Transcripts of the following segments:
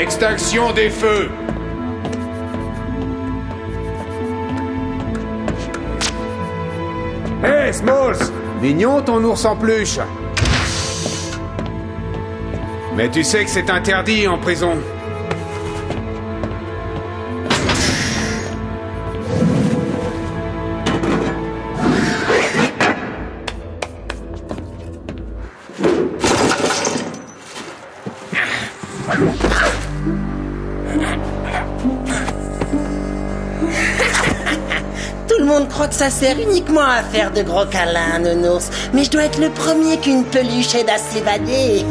Extinction des feux. Hé, Smalls! Mignon ton ours en peluche. Mais tu sais que c'est interdit en prison. Tout le monde croit que ça sert uniquement à faire de gros câlins, nounours. Mais je dois être le premier qu'une peluche aide à s'évader.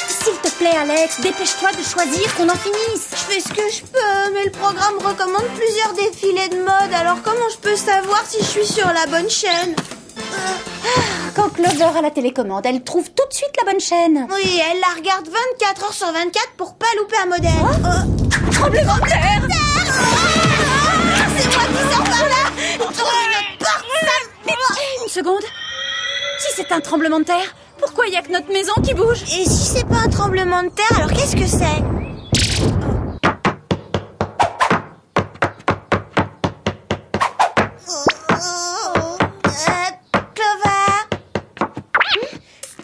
S'il te plaît, Alex, dépêche-toi de choisir qu'on en finisse. Je fais ce que je peux, mais le programme recommande plusieurs défilés de mode, alors comment je peux savoir si je suis sur la bonne chaîne? Quand Clover a la télécommande, elle trouve tout de suite la bonne chaîne. Oui, elle la regarde 24 heures sur 24 pour pas louper un modèle. Tremblement de terre! C'est moi qui sors par là. Trouve une porte, sale. Une seconde. Si c'est un tremblement de terre, pourquoi il y a que notre maison qui bouge? Et si c'est pas un tremblement de terre, alors qu'est-ce que c'est? Clover?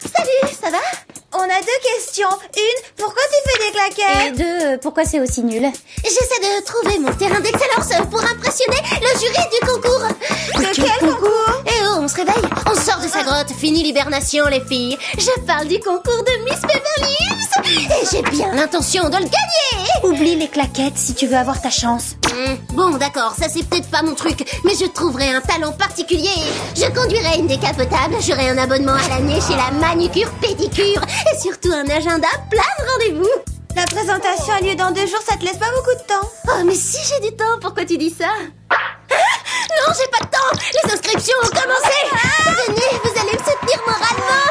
Salut, ça va? On a deux questions. Une, pourquoi tu fais des claquettes? Et deux, pourquoi c'est aussi nul? J'essaie de trouver mon terrain d'excellence pour impressionner le jury du concours. De quel concours? Eh oh, on se réveille, on sort de sa grotte, fini l'hibernation les filles. Je parle du concours de Miss Beverly Hills et j'ai bien l'intention de le gagner. Oublie les claquettes si tu veux avoir ta chance. Bon, d'accord, ça c'est peut-être pas mon truc, mais je trouverai un talent particulier. Je conduirai une décapotable, j'aurai un abonnement à l'année chez la manucure pédicure et surtout un agenda plein de rendez-vous. La présentation a lieu dans 2 jours, ça te laisse pas beaucoup de temps. Oh, mais si j'ai du temps, pourquoi tu dis ça? Non, j'ai pas de temps. Les inscriptions ont commencé. Venez, vous allez me soutenir moralement.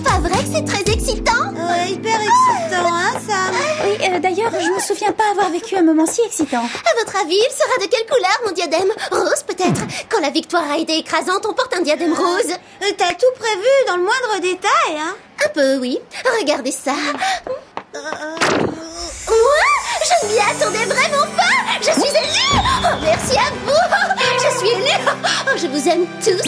Pas vrai que c'est très excitant? Hyper excitant, hein, Sam? Oui, d'ailleurs, je me souviens pas avoir vécu un moment si excitant. À votre avis, il sera de quelle couleur, mon diadème? Rose, peut-être? Quand la victoire a été écrasante, on porte un diadème rose. T'as tout prévu dans le moindre détail, hein? Un peu, oui. Regardez ça. Moi, je ne m'y attendais vraiment pas. Je suis élue. Oh, merci à vous. Je suis élue. Oh, je vous aime tous.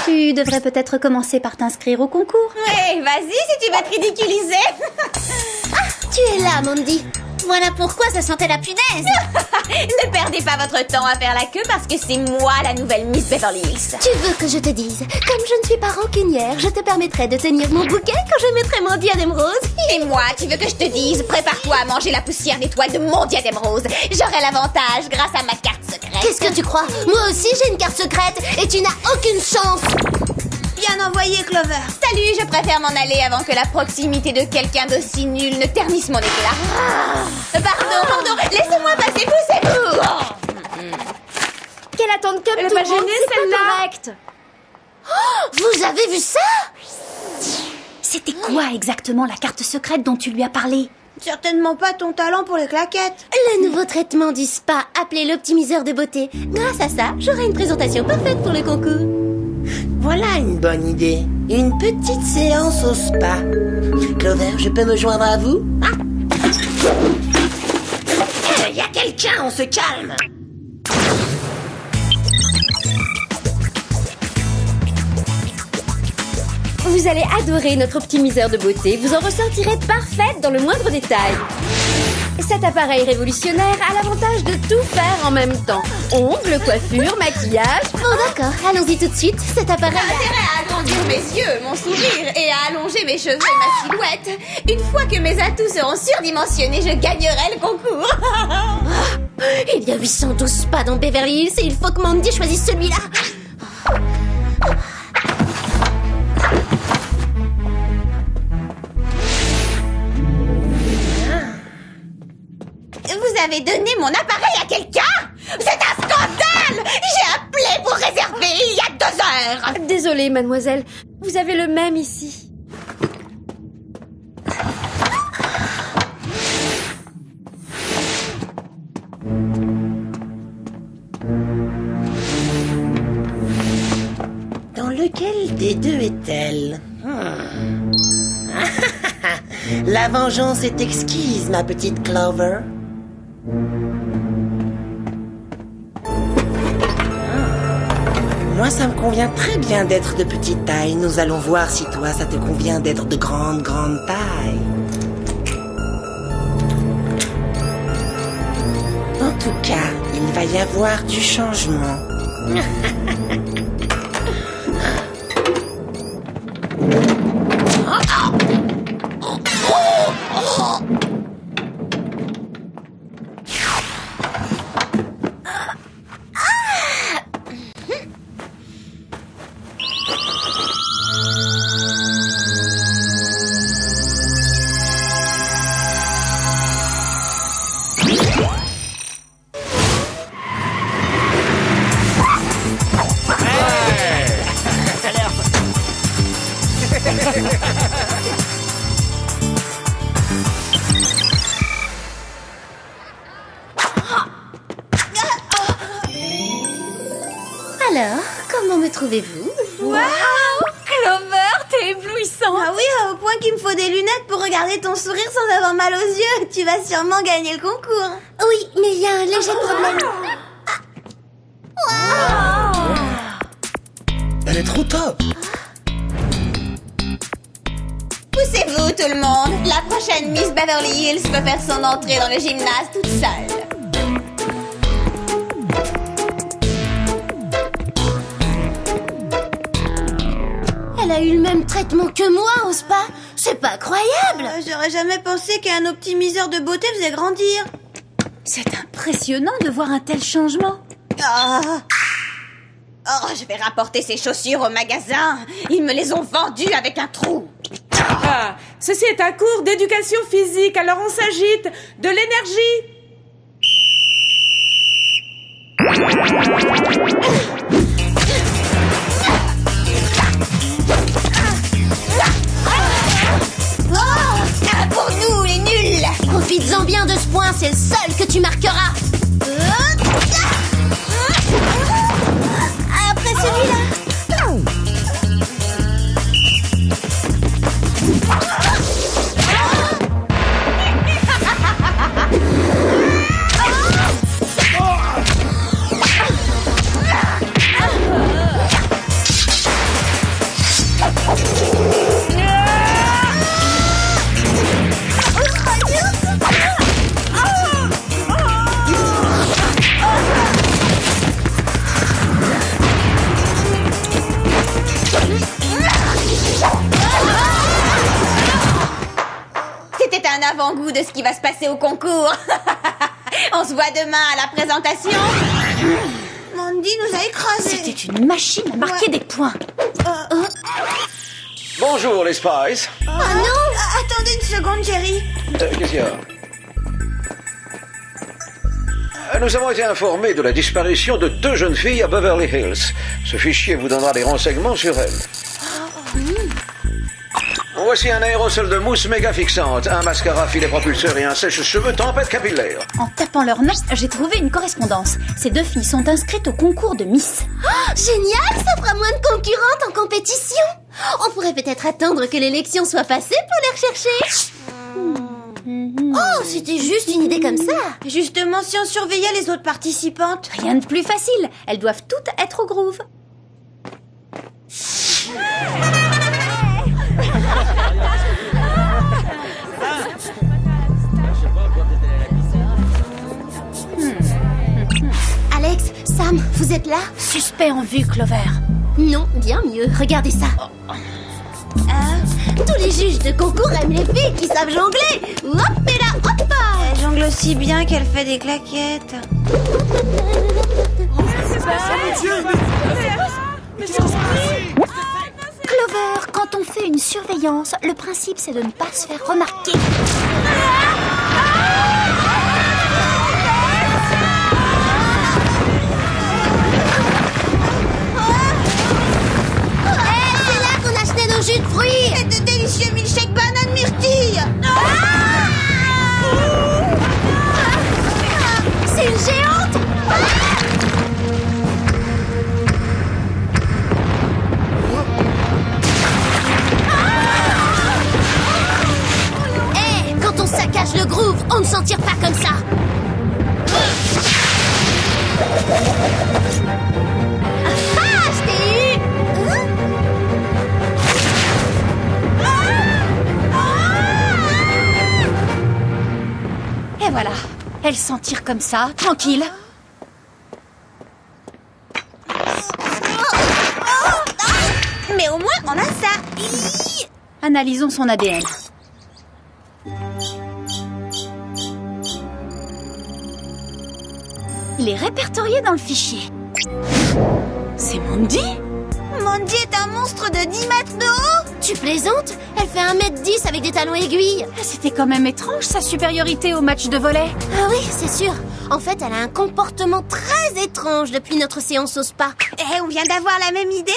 Tu devrais peut-être commencer par t'inscrire au concours. Ouais, vas-y si tu veux te ridiculiser. Tu es là, Mandy. Voilà pourquoi ça sentait la punaise. Ne perdez pas votre temps à faire la queue parce que c'est moi la nouvelle Miss Beverly Hills. Tu veux que je te dise, comme je ne suis pas rancunière, je te permettrai de tenir mon bouquet quand je mettrai mon diadème rose. Et moi, tu veux que je te dise, prépare-toi à manger la poussière d'étoiles de mon diadème rose. J'aurai l'avantage grâce à ma carte secrète. Qu'est-ce que tu crois? Moi aussi j'ai une carte secrète et tu n'as aucune chance. Bien envoyé, Clover. Salut, je préfère m'en aller avant que la proximité de quelqu'un d'aussi nul ne ternisse mon éclat. Pardon, laissez-moi passer, poussez-vous. Qu'elle attende comme Elle est tout pas le monde, gênée, c'est celle-là. pas correct. Vous avez vu ça? C'était quoi exactement la carte secrète dont tu lui as parlé? Certainement pas ton talent pour les claquettes. Le nouveau traitement du spa appelé l'optimiseur de beauté. Grâce à ça, j'aurai une présentation parfaite pour le concours. Voilà une bonne idée. Une petite séance au spa. Clover, je peux me joindre à vous? Il y a quelqu'un, on se calme. Vous allez adorer notre optimiseur de beauté. Vous en ressortirez parfaite dans le moindre détail. Cet appareil révolutionnaire a l'avantage de tout faire en même temps. Ongles, coiffure, maquillage. Bon d'accord, allons-y tout de suite. Cet appareil... Intérêt à agrandir mes yeux, mon sourire et à allonger mes cheveux et ma silhouette. Une fois que mes atouts seront surdimensionnés, je gagnerai le concours. Il y a 812 spas dans Beverly Hills et il faut que Mandy choisisse celui-là. Vous avez donné mon appareil à quelqu'un? C'est un scandale! J'ai appelé pour réserver il y a 2 heures! Désolée, mademoiselle. Vous avez le même ici. Dans lequel des deux est-elle? La vengeance est exquise, ma petite Clover. Moi, ça me convient très bien d'être de petite taille. Nous allons voir si toi, ça te convient d'être de grande taille. En tout cas, il va y avoir du changement. Alors, comment me trouvez-vous? Waouh, Clover, t'es éblouissant. Ah oui, au point qu'il me faut des lunettes pour regarder ton sourire sans avoir mal aux yeux. Tu vas sûrement gagner le concours. Oui, mais il y a un léger problème. Elle est trop top. Poussez-vous tout le monde. La prochaine Miss Beverly Hills peut faire son entrée dans le gymnase toute seule. Elle a eu le même traitement que moi au spa. C'est pas croyable. J'aurais jamais pensé qu'un optimiseur de beauté faisait grandir. C'est impressionnant de voir un tel changement. Oh, je vais rapporter ces chaussures au magasin. Ils me les ont vendues avec un trou. Ah, ceci est un cours d'éducation physique, alors on s'agite. De l'énergie. Pour nous, les nuls. Profites-en bien de ce point, c'est le seul que tu marqueras. Après celui-là. C'était un avant-goût de ce qui va se passer au concours. On se voit demain à la présentation. Mandy nous a écrasés. C'était une machine à marquer des points. Bonjour les Spice. Oh non. Attendez une seconde, Jerry. Qu'est-ce qu'il y a? Nous avons été informés de la disparition de 2 jeunes filles à Beverly Hills. Ce fichier vous donnera des renseignements sur elles. Voici un aérosol de mousse méga fixante, un mascara filet propulseur et un sèche-cheveux tempête capillaire. En tapant leur nom, j'ai trouvé une correspondance. Ces 2 filles sont inscrites au concours de Miss. Oh, génial, ça fera moins de concurrentes en compétition. On pourrait peut-être attendre que l'élection soit passée pour les rechercher. Oh, c'était juste une idée comme ça. Justement, si on surveillait les autres participantes. Rien de plus facile. Elles doivent toutes être au groove. Alex, Sam, vous êtes là? Suspect en vue, Clover. Non, bien mieux. Regardez ça. Tous les juges de concours aiment les filles qui savent jongler. Hop et là, hop. Elle jongle aussi bien qu'elle fait des claquettes. Clover, quand on fait une surveillance, le principe c'est de ne pas se faire remarquer. Dégage le groove, on ne s'en tire pas comme ça. Ah, je t'ai eu. Et voilà. Elle s'en tire comme ça, tranquille. Mais au moins, on a ça. Analysons son ADN. Il est répertorié dans le fichier. C'est Mandy? Mandy est un monstre de 10 mètres de haut. Tu plaisantes? Elle fait 1m10 avec des talons aiguilles. C'était quand même étrange, sa supériorité au match de volley. Ah oui, c'est sûr. En fait, elle a un comportement très étrange depuis notre séance au spa. Eh, on vient d'avoir la même idée.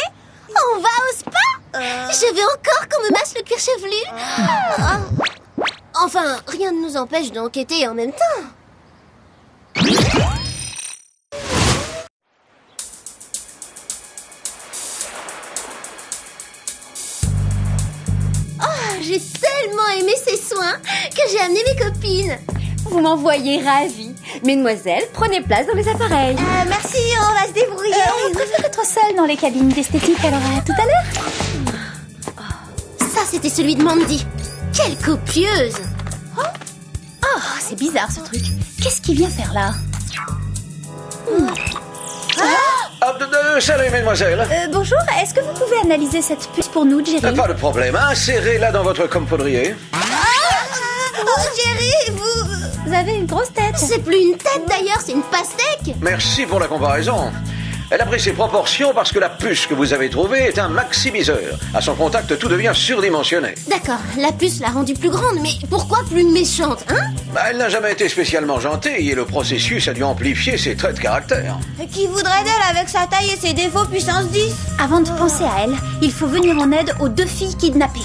On va au spa? Je veux encore qu'on me masse le cuir chevelu. Enfin, rien ne nous empêche d'enquêter en même temps. J'ai tellement aimé ces soins que j'ai amené mes copines. Vous m'en voyez ravie. Mesdemoiselles, prenez place dans les appareils. Merci, on va se débrouiller. On préfère être seul dans les cabines d'esthétique, alors à tout à l'heure. Ça, c'était celui de Mandy. Quelle copieuse. Oh, c'est bizarre ce truc. Qu'est-ce qu'il vient faire là? Salut, mesdemoiselles. Bonjour, est-ce que vous pouvez analyser cette puce pour nous, Jerry? Pas de problème, insérez-la dans votre compoudrier. Oh, Jerry, Vous avez une grosse tête. C'est plus une tête d'ailleurs, c'est une pastèque. Merci pour la comparaison. Elle a pris ses proportions parce que la puce que vous avez trouvée est un maximiseur. À son contact, tout devient surdimensionné. D'accord, la puce l'a rendue plus grande, mais pourquoi plus méchante, hein? Elle n'a jamais été spécialement gentille et le processus a dû amplifier ses traits de caractère. qui voudrait d'elle avec sa taille et ses défauts puissance 10? Avant de penser à elle, il faut venir en aide aux 2 filles kidnappées.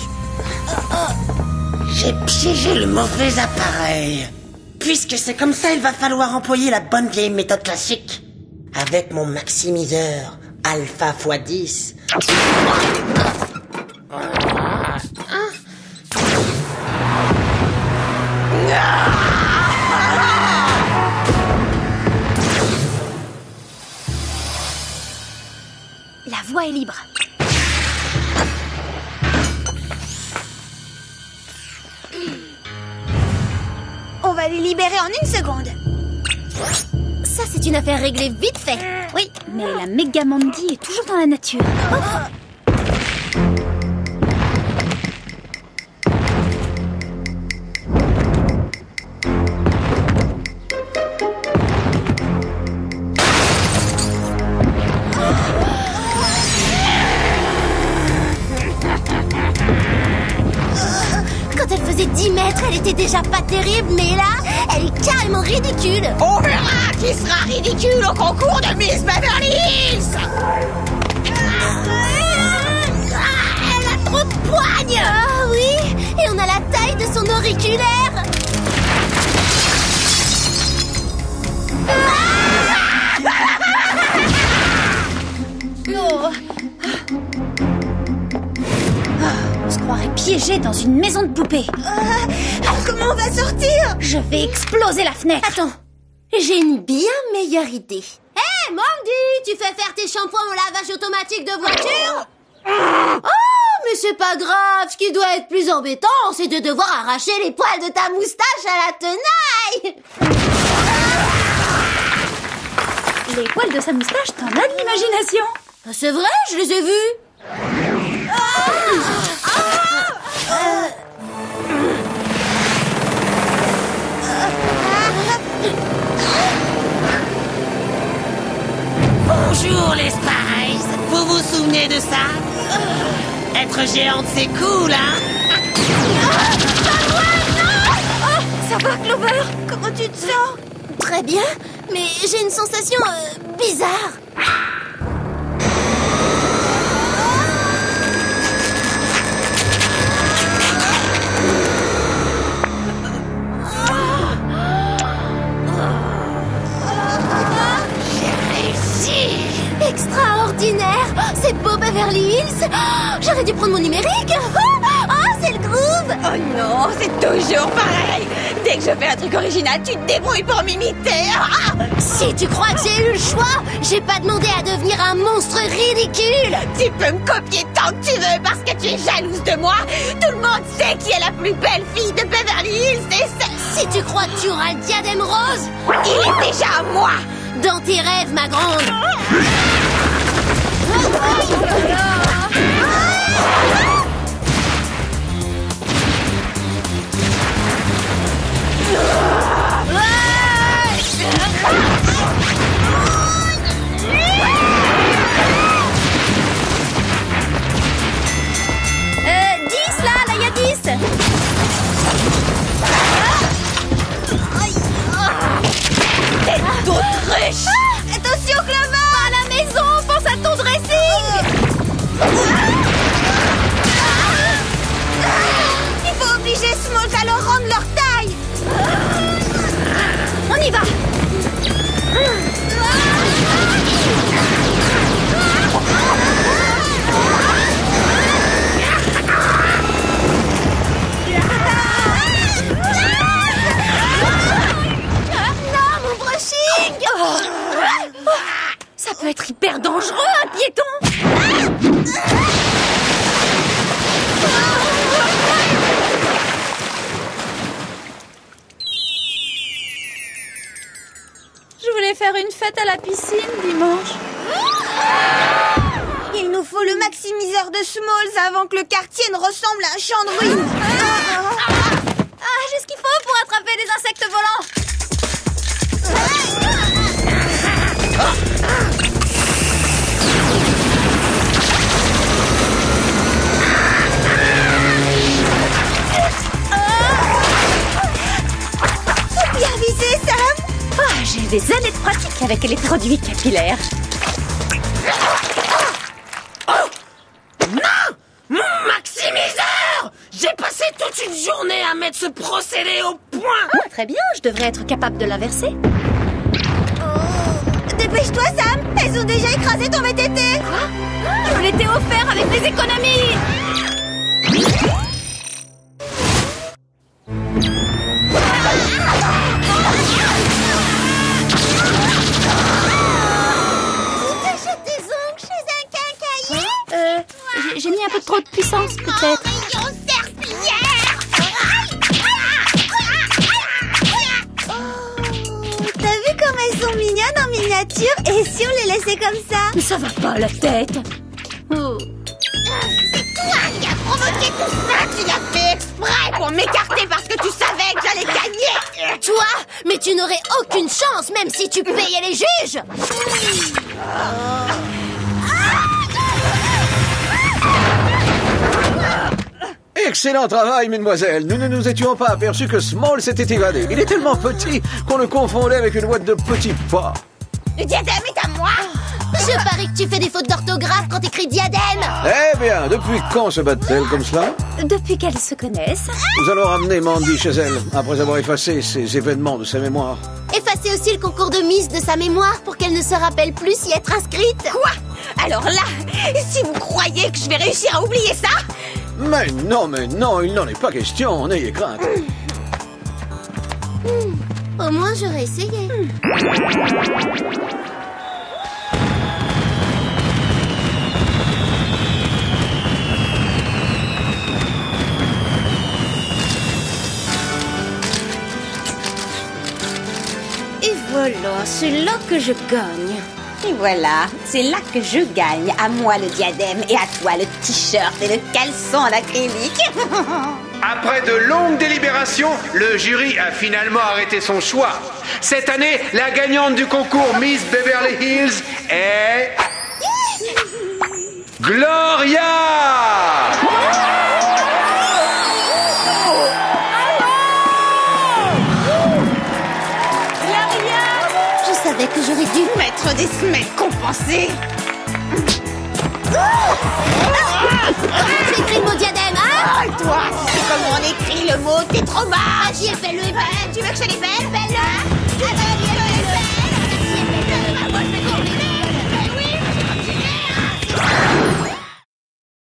J'ai piégé le mauvais appareil. Puisque c'est comme ça, il va falloir employer la bonne vieille méthode classique. Avec mon maximiseur, alpha x 10. La voie est libre. On va les libérer en 1 seconde. Ça, c'est une affaire réglée vite fait. Oui, mais la méga Mandy est toujours dans la nature. Quand elle faisait 10 mètres, elle était déjà pas terrible, mais là, elle est carrément ridicule. On verra qui sera ridicule au concours de Miss Beverly Hills. Elle a trop de poigne. Ah oui, et on a la taille de son auriculaire. On se croirait piégé dans une maison de poupées. Comment on va sortir? Je vais exploser la fenêtre. Attends, j'ai une bien meilleure idée. Hé, Mandy, tu fais faire tes shampoings au lavage automatique de voiture? Oh, mais c'est pas grave. Ce qui doit être plus embêtant, c'est de devoir arracher les poils de ta moustache à la tenaille. Les poils de sa moustache, t'en as de l'imagination. C'est vrai, je les ai vus. Bonjour les Spies. Vous vous souvenez de ça? Être géante, c'est cool, hein? Ça va, Clover? Comment tu te sens? Très bien, mais j'ai une sensation bizarre. Extraordinaire! C'est beau Beverly Hills! J'aurais dû prendre mon numérique! Oh, c'est le groove! Oh non, c'est toujours pareil. Dès que je fais un truc original, tu te débrouilles pour m'imiter. Ah! Si tu crois que j'ai eu le choix, j'ai pas demandé à devenir un monstre ridicule. Tu peux me copier tant que tu veux parce que tu es jalouse de moi. Tout le monde sait qui est la plus belle fille de Beverly Hills et c'est... Si tu crois que tu auras le diadème rose, il est déjà à moi. Dans tes rêves, ma grande. D'autruche! Attention, Clover! Pas à la maison, pense à ton dressing! Il faut obliger Smalls à leur rendre leur taille! On y va! Ça peut être hyper dangereux, un piéton! Je voulais faire une fête à la piscine dimanche. Il nous faut le maximiseur de Smalls avant que le quartier ne ressemble à un champ de ruines. Ah, j'ai ce qu'il faut pour attraper les insectes volants! Bien visé, Sam! Ah, j'ai des années de pratique avec les produits capillaires. Mon maximiseur! J'ai passé toute une journée à mettre ce procédé au point! Ah, très bien, je devrais être capable de l'inverser. Dépêche-toi, Sam! Elles ont déjà écrasé ton VTT! Quoi? Je l'étais offert avec mes économies! T'achètes des ongles chez un quincaillier? J'ai mis un peu trop de puissance, peut-être. Rayon serpillière! T'as vu comme elles sont mignonnes en miniature? Et si on les laissait comme ça? Mais ça va pas, la tête. Oh. C'est toi qui as provoqué tout ça! Tu l'as fait exprès pour m'écarter parce que tu savais que j'allais gagner! Toi, mais tu n'aurais aucune chance, même si tu payais les juges. Excellent travail, mesdemoiselles. Nous ne nous étions pas aperçus que Small s'était évadé. Il est tellement petit qu'on le confondait avec une boîte de petits pois. Le diadème est à moi! Je parie que tu fais des fautes d'orthographe quand t'écris diadème. Eh bien, depuis quand se battent-elles comme cela? Depuis qu'elles se connaissent. Nous allons ramener Mandy chez elle, après avoir effacé ces événements de sa mémoire. Effacer aussi le concours de Miss de sa mémoire pour qu'elle ne se rappelle plus y être inscrite. Quoi? Alors là, si vous croyez que je vais réussir à oublier ça? Mais non, il n'en est pas question, n'ayez crainte. Au moins, j'aurais essayé. Et voilà, c'est là que je gagne. Et voilà, c'est là que je gagne. À moi le diadème et à toi le t-shirt et le caleçon en acrylique. Après de longues délibérations, le jury a finalement arrêté son choix. Cette année, la gagnante du concours Miss Beverly Hills est... Gloria! Je savais que j'aurais dû Mettre des semelles compensées. J'ai écrit le mot diadème, hein? Oh, toi, tu sais comment on écrit le mot, t'es trop mal. Vas-y, fais-le. Tu veux que je te les fasse?